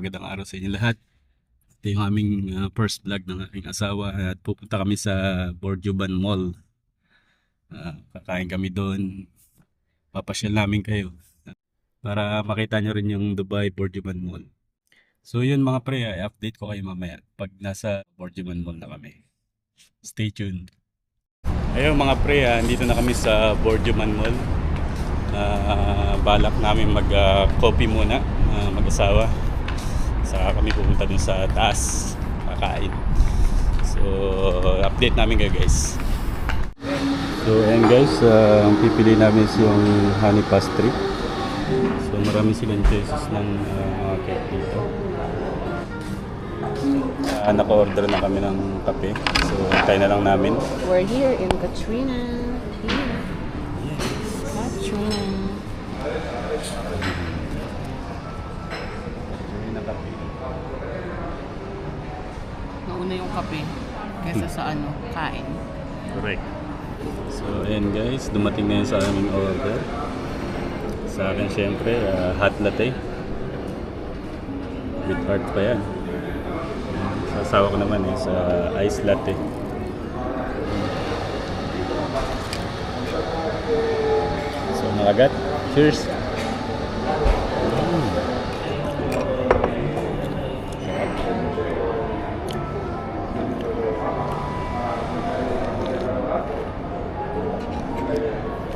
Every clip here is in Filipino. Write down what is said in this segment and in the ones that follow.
magandang araw sa inyo lahat. Ito yung aming first vlog ng aking asawa at pupunta kami sa Bourguiba Mall. Kakain kami doon. Papasyal namin kayo para makita nyo rin yung Dubai Bourguiba Mall. So yun mga pre, i-update ko kayo mamaya pag nasa Bourguiba Mall na kami. Stay tuned. Ayun mga pre, dito na kami sa Bourguiba Mall. Balak namin mag-coffee muna, mag-asawa. Saka kami pupunta dun sa taas, kakain. So, update namin kayo guys. So, ayan guys, ang pipili namin is yung honey pastry. So, marami silang choices ng mga cake dito. Naka-order na kami ng kape. So, antay na lang namin. We're here in Katrina. Here. Katrina. Nauna yung kape kaysa sa kain. Correct. So, ayan guys, dumating na yun sa aming order. Sa akin syempre, hot latte. With heart pa yan. Sa asawa ko naman is ice latte. So, nakagat. Cheers!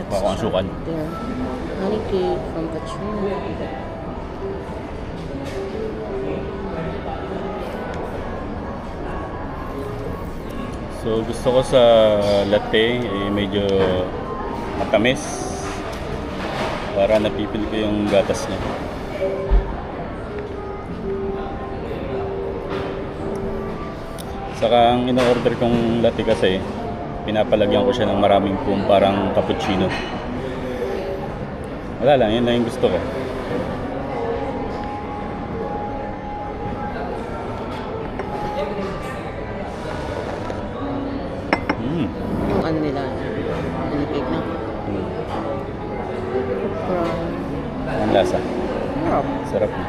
Baka ang sukan. There. Honey cake from Katrina. So gusto ko sa latte medyo matamis para napipil ko yung gatas niya. Saka ang ino-order kong latte kasi pinapalagyan ko siya ng maraming foam, parang cappuccino. Wala lang, yun lang yung gusto ko. Yung nila, honey cake na. Ang lasa. Sarap. Sarap na.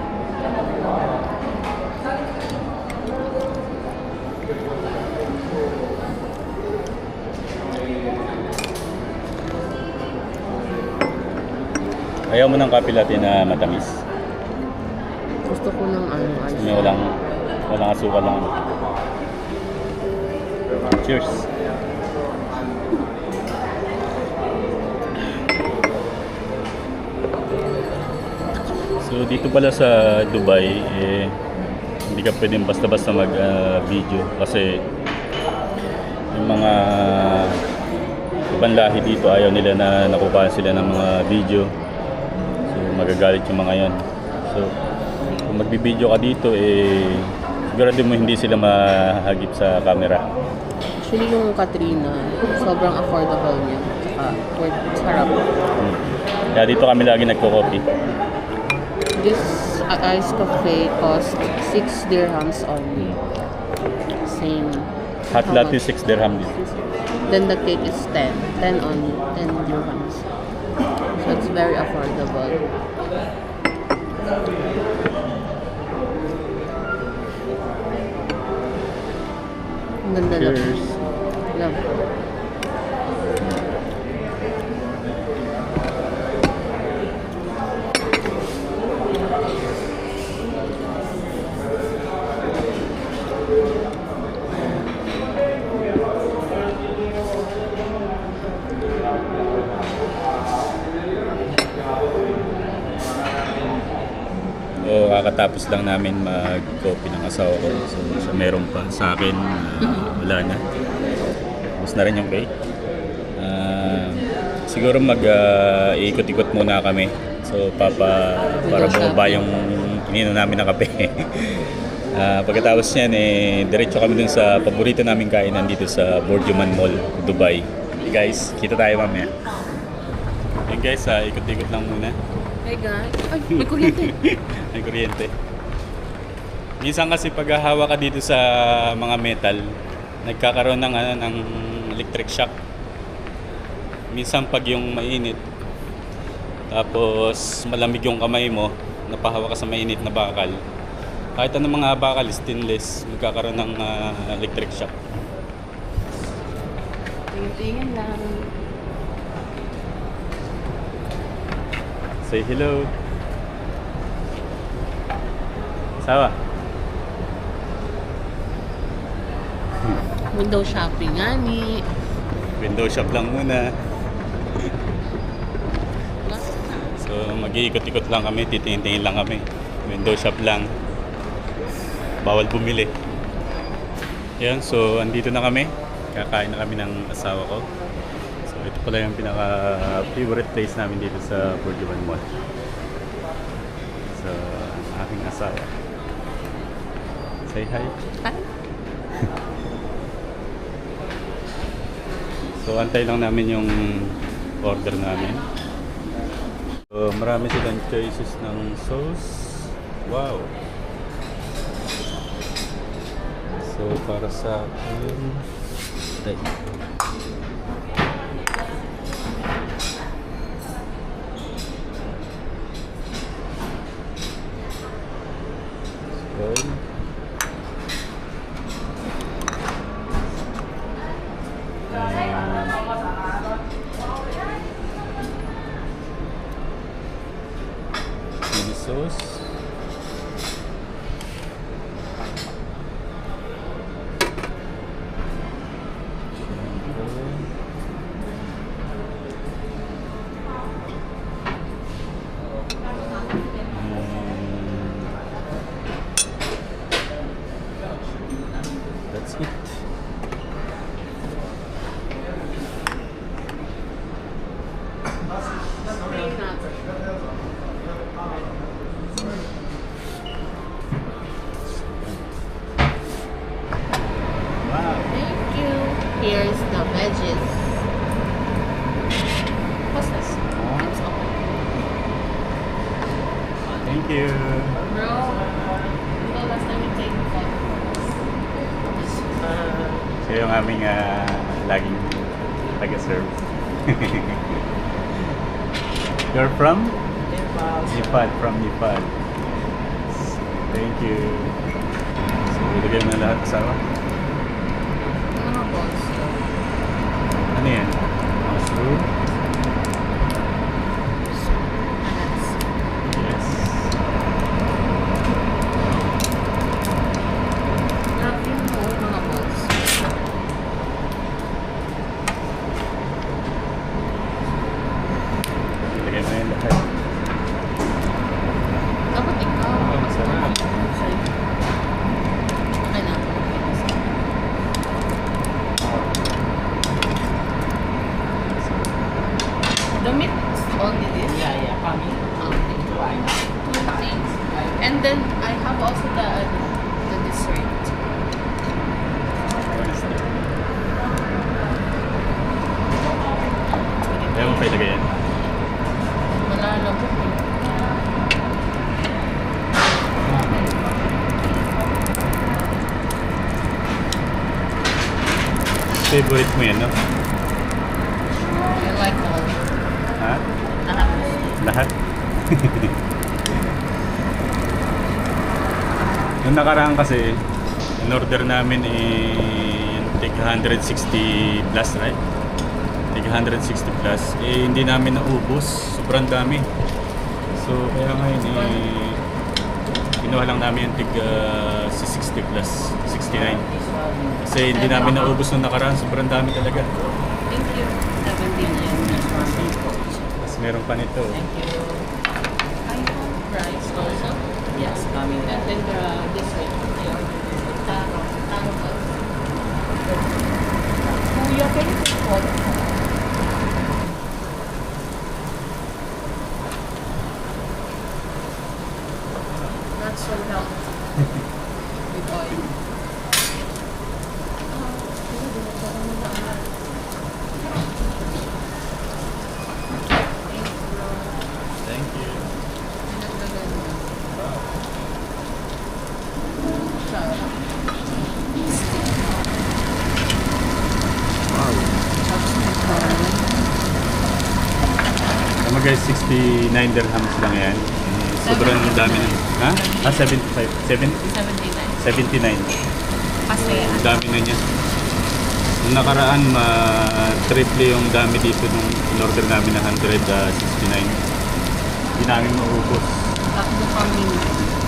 Ayaw mo ng kape latte na matamis? Gusto ko ng ice. May walang asukal lang. Cheers! So dito pala sa Dubai, hindi ka pwedeng basta-basta mag-video kasi yung mga ibang lahi dito ayaw nila na nakukuha sila ng mga video. Magagalit yung mga yan. So, kung magbibideo ka dito, sigurado mo hindi sila mahagip sa camera. Actually, yung Katrina, sobrang affordable niya. Sarap. Kaya dito kami lagi nagko-coffee. This iced cafe cost 6 dirhams only. Same. Hot latte 6 dirham din. Then the cake is 10. 10 only. 10 dirhams. So it's very affordable. Ang ganda lang. Cheers! Love. So, kakatapos lang namin mag-coffee ng asawa ko. So meron pa. Sa akin, wala na. Tapos na rin yung cake. Siguro ikot-ikot muna kami. So, para bumaba yung ininom namin na kape. Pagkatapos yan, diretso kami dun sa paborito namin kainan dito sa Bourguiba Mall, Dubai. Okay, guys, kita tayo mamaya. Ayun guys, ikot-ikot lang muna. Hey guys. Ay, may kuryente. May kuryente. Minsan kasi pag hawa ka dito sa mga metal, nagkakaroon ng electric shock. Minsan pag yung mainit, tapos malamig yung kamay mo, napahawa ka sa mainit na bakal, Kahit anong mga bakal, stainless, magkakaroon ng electric shock. Tingin-tingin lang. Say hello. Sawa. Window shopping nga ni. Window shop lang muna. So mag-iikot-ikot lang kami, titingin-tingin lang kami. Window shop lang. Bawal bumili. Yan, so andito na kami. Kakain na kami ng asawa ko. So ito pala yung pinaka-favorite place namin dito sa Bourguiba Mall. So ang aking asawa. Say hi. Hi. So antay lang namin yung order namin. So marami silang choices ng sauce. Wow. So para sa akin, tay. So, chili sauce. That's it. Thank you. Here's the veggies. What's this? It's open. Thank you. Bro, the last time you take photos. So yung aming laging taga-serve. You're from? Nepal. From Nepal. Thank you. So ilagay mo na lahat asawa. Mga balls. Ano yan? Mushroom? Yes. Grabe mo mga balls. Ilagay mo yan lahat. Dapat ikaw. Oh, masarap. Okay na. The meat is only this? Yeah, kami. Okay. Two things. And then I have also the dessert. What is that? Ayaw mo pa ilagay yan. Malalabot eh. Favorite mo yan, no? I like all. Ha? Lahat. Lahat? Yung nakaraan kasi, in order namin tig 160 plus, right? Tig 160 plus. Eh, hindi namin naubos. Sobrang dami. So, kaya ngayon, kinuha lang namin yung tig 60 plus, 69. Kasi hindi namin naubos nung nakaraan. Sobrang dami talaga. Thank you. 79. Tapos meron pa nito. Thank you. I have rice also. Yes, coming. And then the dessert. Taro. Taro ba? Kuya, can you take photo? Not so healthy. With oil. Thank you. Tama guys, 69 dirhams lang yan. sobrang dami na. Ha? 75. 79. 79. Kasi, Ang dami na niya. Nung nakaraan, triple yung dami dito nung in-order namin na 169. Hindi namin maubos. tatlo kami.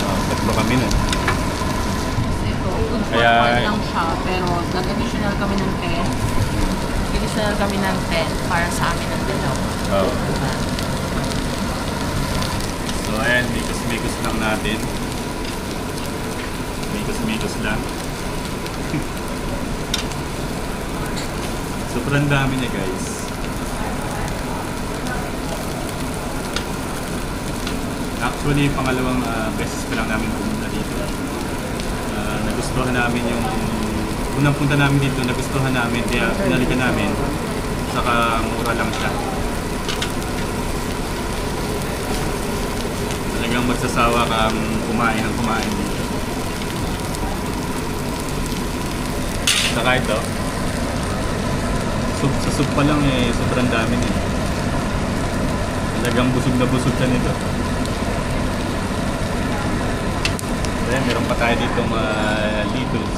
Tatlo kami nun. Ito, food for Kaya- one lang siya, pero nag-additional kami ng 10. Additional kami ng 10 para sa amin ang dalawa. Oo. So ayan, mikos-mikos lang natin. Mikos-mikos lang. Sobrang dami niya guys. Actually, pangalawang beses pa lang namin pumunta dito. Nagustuhan namin yung unang punta namin dito, nagustuhan namin, kaya pinalikan namin. Saka mura lang siya. Talagang magsasawa kang kumain ng kumain dito. Saka ito, sa soup pa lang sobrang dami niya. Talagang busog na busog ka nito. Ayan, meron pa tayo dito mga litos.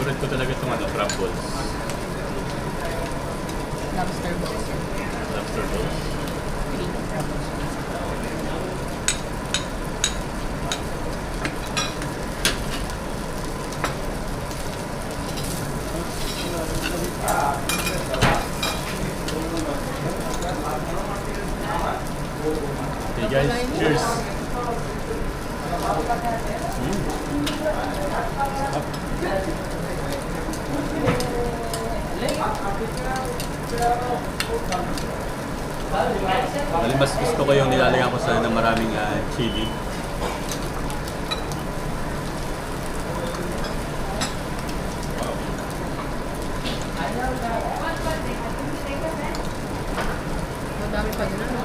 Favorite ko talaga itong crab balls. Lobster balls. Lobster balls. Okay guys, cheers! Bali, mas gusto ko yung nilalagyan ko sa ng maraming chili. Madami pa din ano.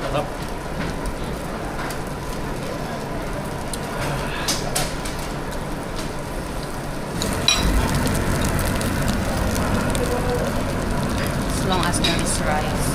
Sarap. As long as there is rice.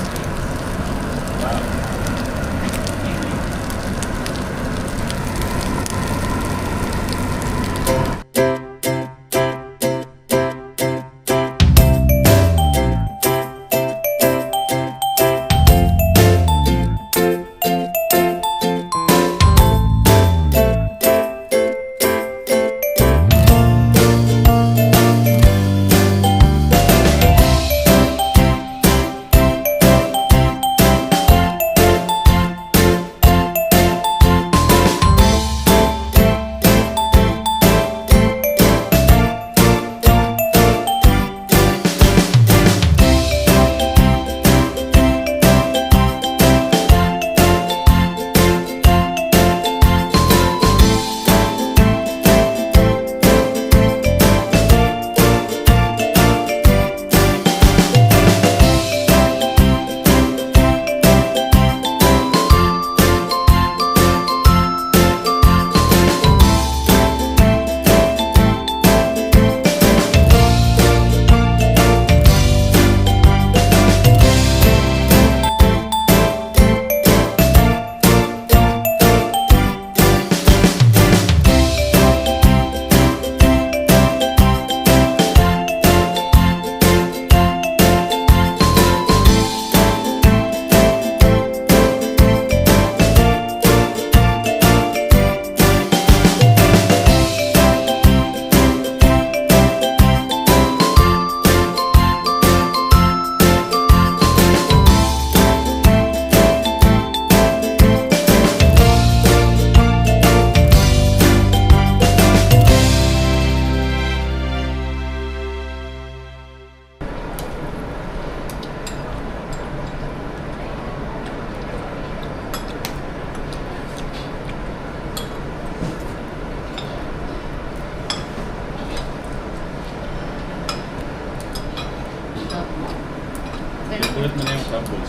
Tapos,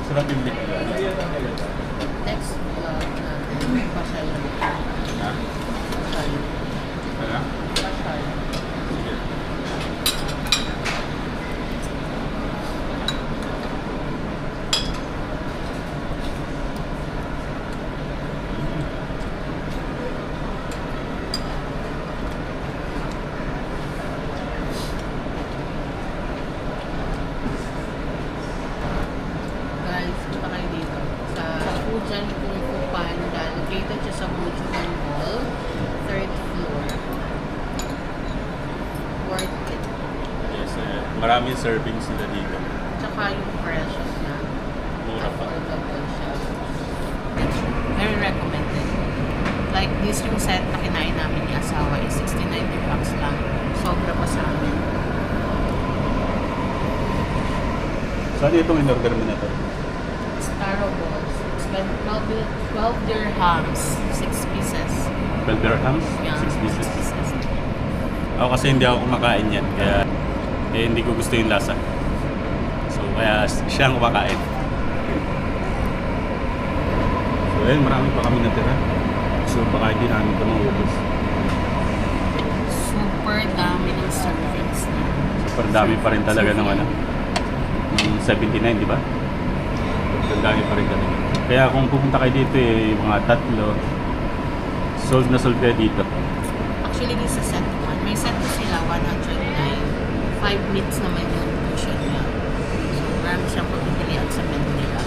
sarap yung link. Next vlog natin, pasyal. Ha? Pasyal. Ano? Pasyal. Guys, punta kayo dito sa Fujian Kung Fu Panda. Located siya sa Fujian Mall, 3rd floor. Worth it. Yes, maraming servings nila dito. Tsaka yung precious na. Mura pa. Affordable siya. Very recommended. Like this yung set na kinain namin ni asawa is 60-90 bucks lang. Sobra pa sa amin. Saan itong in-order mo na to? Taro balls. It's like 12 dirhams, 6 pieces. 12 dirhams? Yeah, 6 pieces. 6 pieces. Ako kasi hindi ako kumakain yan, kaya hindi ko gusto yung lasa. So kaya siya ang kumakain. So ayun, marami pa kami natira. So baka hindi namin ito maubos. Super dami ng servings na. Super dami pa rin talaga ng ano. Ng 79, di ba? Super dami pa rin talaga. Kaya kung pupunta kayo dito yung mga tatlo, sold na sold kayo dito. Actually, this is set 1. May set ko sila, 109. 5 meats naman yung portion niya. So, marami siyang pagpipilian sa menu nila.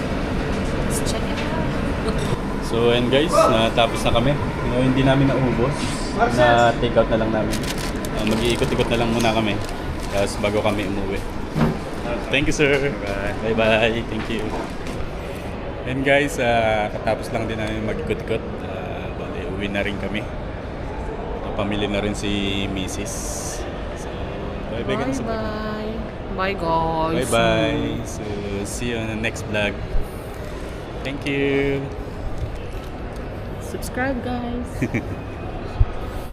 Let's check it out. So and guys, natapos na kami. Hindi namin naubos. Na take out na lang namin. Mag-iikot-ikot na lang muna kami. Tapos bago kami umuwi. Thank you sir. Bye bye. Thank you. And guys, katapos lang din namin mag-ikot-ikot. Bali, uwi na rin kami. Pamili na rin si Mrs. So, bye bye guys. Bye-bye. Bye guys. Bye bye. So see you on the next vlog. Thank you. Subscribe guys.